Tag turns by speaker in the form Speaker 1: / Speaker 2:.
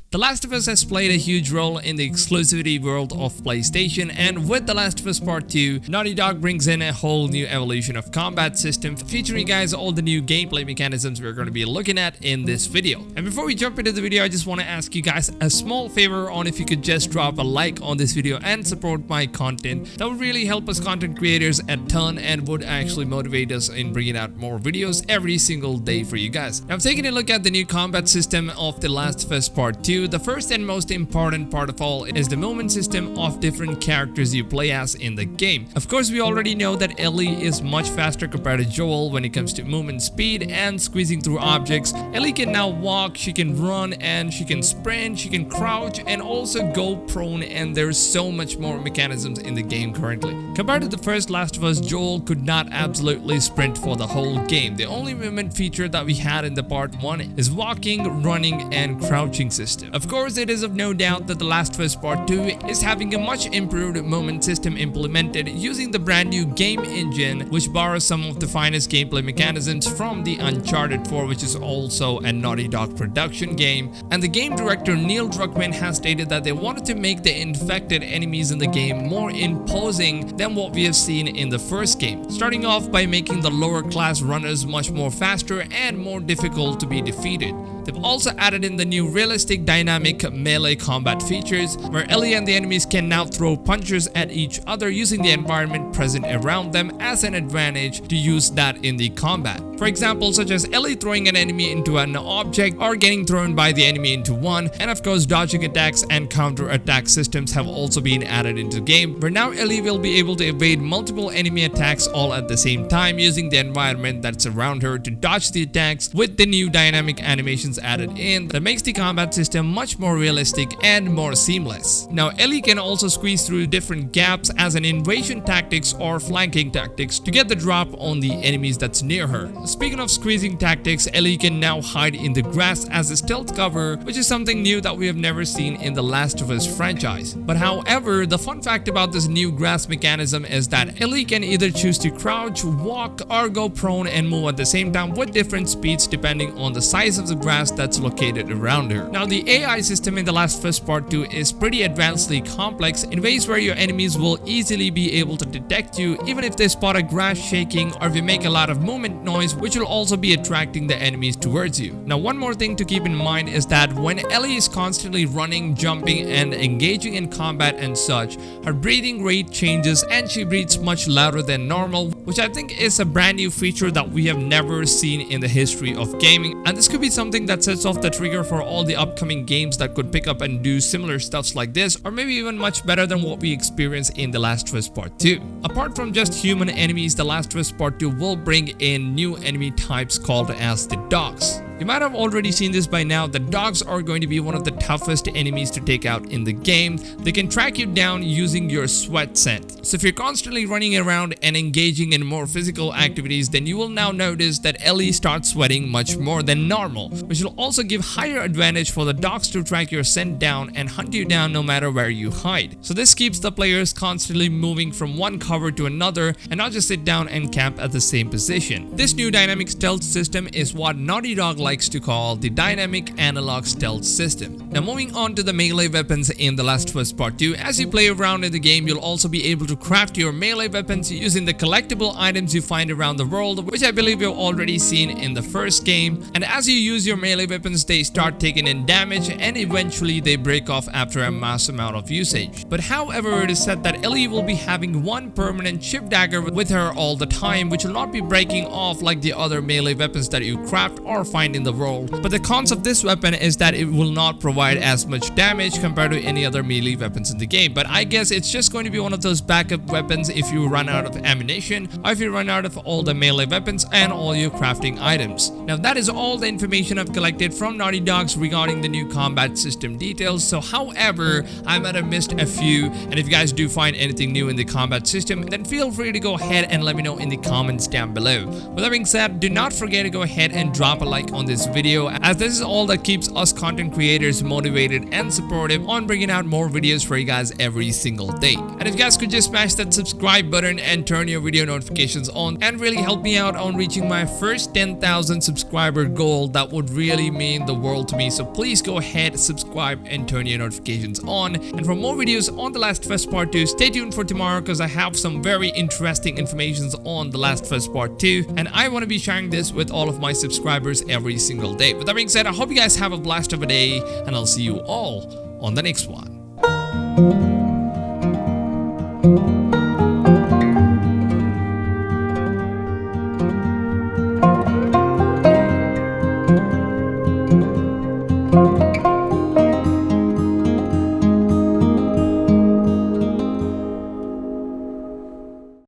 Speaker 1: The Last of Us has played a huge role in the exclusivity world of PlayStation, and with The Last of Us Part 2, Naughty Dog brings in a whole new evolution of combat system, featuring guys all the new gameplay mechanisms we're going to be looking at in this video. And before we jump into the video, I just want to ask you guys a small favor on if you could just drop a like on this video and support my content. That would really help us content creators a ton and would actually motivate us in bringing out more videos every single day for you guys. Now, taking a look at the new combat system of The Last of Us Part 2, the first and most important part of all is the movement system of different characters you play as in the game. Of course, we already know that Ellie is much faster compared to Joel when it comes to movement speed and squeezing through objects. Ellie can now walk, she can run, and she can sprint, she can crouch, and also go prone, and there's so much more mechanisms in the game currently. Compared to the first Last of Us, Joel could not absolutely sprint for the whole game. The only movement feature that we had in the part 1 is walking, running, and crouching system. Of course, it is of no doubt that The Last of Us Part 2 is having a much improved movement system implemented using the brand new game engine, which borrows some of the finest gameplay mechanisms from the Uncharted 4, which is also a Naughty Dog production game. And the game director Neil Druckmann has stated that they wanted to make the infected enemies in the game more imposing than what we have seen in the first game, starting off by making the lower class runners much more faster and more difficult to be defeated. They've also added in the new realistic dynamic melee combat features, where Ellie and the enemies can now throw punches at each other using the environment present around them as an advantage to use that in the combat. For example, such as Ellie throwing an enemy into an object or getting thrown by the enemy into one, and of course dodging attacks and counter attack systems have also been added into the game, where now Ellie will be able to evade multiple enemy attacks all at the same time using the environment that's around her to dodge the attacks, with the new dynamic animations added in that makes the combat system much more realistic and more seamless. Now, Ellie can also squeeze through different gaps as an invasion tactics or flanking tactics to get the drop on the enemies that's near her. Speaking of squeezing tactics, Ellie can now hide in the grass as a stealth cover, which is something new that we have never seen in the Last of Us franchise. But however, the fun fact about this new grass mechanism is that Ellie can either choose to crouch, walk, or go prone and move at the same time with different speeds depending on the size of the grass that's located around her. Now, the AI system in The Last of Us Part 2 is pretty advancedly complex in ways where your enemies will easily be able to detect you even if they spot a grass shaking or if you make a lot of movement noise, which will also be attracting the enemies towards you. Now, one more thing to keep in mind is that when Ellie is constantly running, jumping, and engaging in combat and such, her breathing rate changes and she breathes much louder than normal, which I think is a brand new feature that we have never seen in the history of gaming, and this could be something that sets off the trigger for all the upcoming games that could pick up and do similar stuffs like this, or maybe even much better than what we experienced in The Last of Us Part 2. Apart from just human enemies, The Last of Us Part 2 will bring in new enemy types called as the dogs. You might have already seen this by now. The dogs are going to be one of the toughest enemies to take out in the game. They can track you down using your sweat scent. So if you're constantly running around and engaging in more physical activities, then you will now notice that Ellie starts sweating much more than normal, which will also give higher advantage for the dogs to track your scent down and hunt you down no matter where you hide. So this keeps the players constantly moving from one cover to another and not just sit down and camp at the same position. This new dynamic stealth system is what Naughty Dog likes to call the dynamic analog stealth system. Now, moving on to the melee weapons in The Last of Us Part 2, as you play around in the game, you'll also be able to craft your melee weapons using the collectible items you find around the world, which I believe you've already seen in the first game. And as you use your melee weapons, they start taking in damage and eventually they break off after a mass amount of usage. But however, it is said that Ellie will be having one permanent chip dagger with her all the time, which will not be breaking off like the other melee weapons that you craft or find in the world. But the cons of this weapon is that it will not provide as much damage compared to any other melee weapons in the game. But I guess it's just going to be one of those backup weapons if you run out of ammunition or if you run out of all the melee weapons and all your crafting items. Now, that is all the information I've collected from Naughty Dogs regarding the new combat system details. So however, I might have missed a few, and if you guys do find anything new in the combat system, then feel free to go ahead and let me know in the comments down below. With that being said, do not forget to go ahead and drop a like on this video, as this is all that keeps us content creators motivated and supportive on bringing out more videos for you guys every single day. And if you guys could just smash that subscribe button and turn your video notifications on and really help me out on reaching my first 10,000 subscriber goal, that would really mean the world to me. So please go ahead, subscribe and turn your notifications on. And for more videos on The Last of Us Part 2, stay tuned for tomorrow because I have some very interesting information on The Last of Us Part 2, and I want to be sharing this with all of my subscribers every single day. With that being said, I hope you guys have a blast of a day, and I'll see you all on the next one.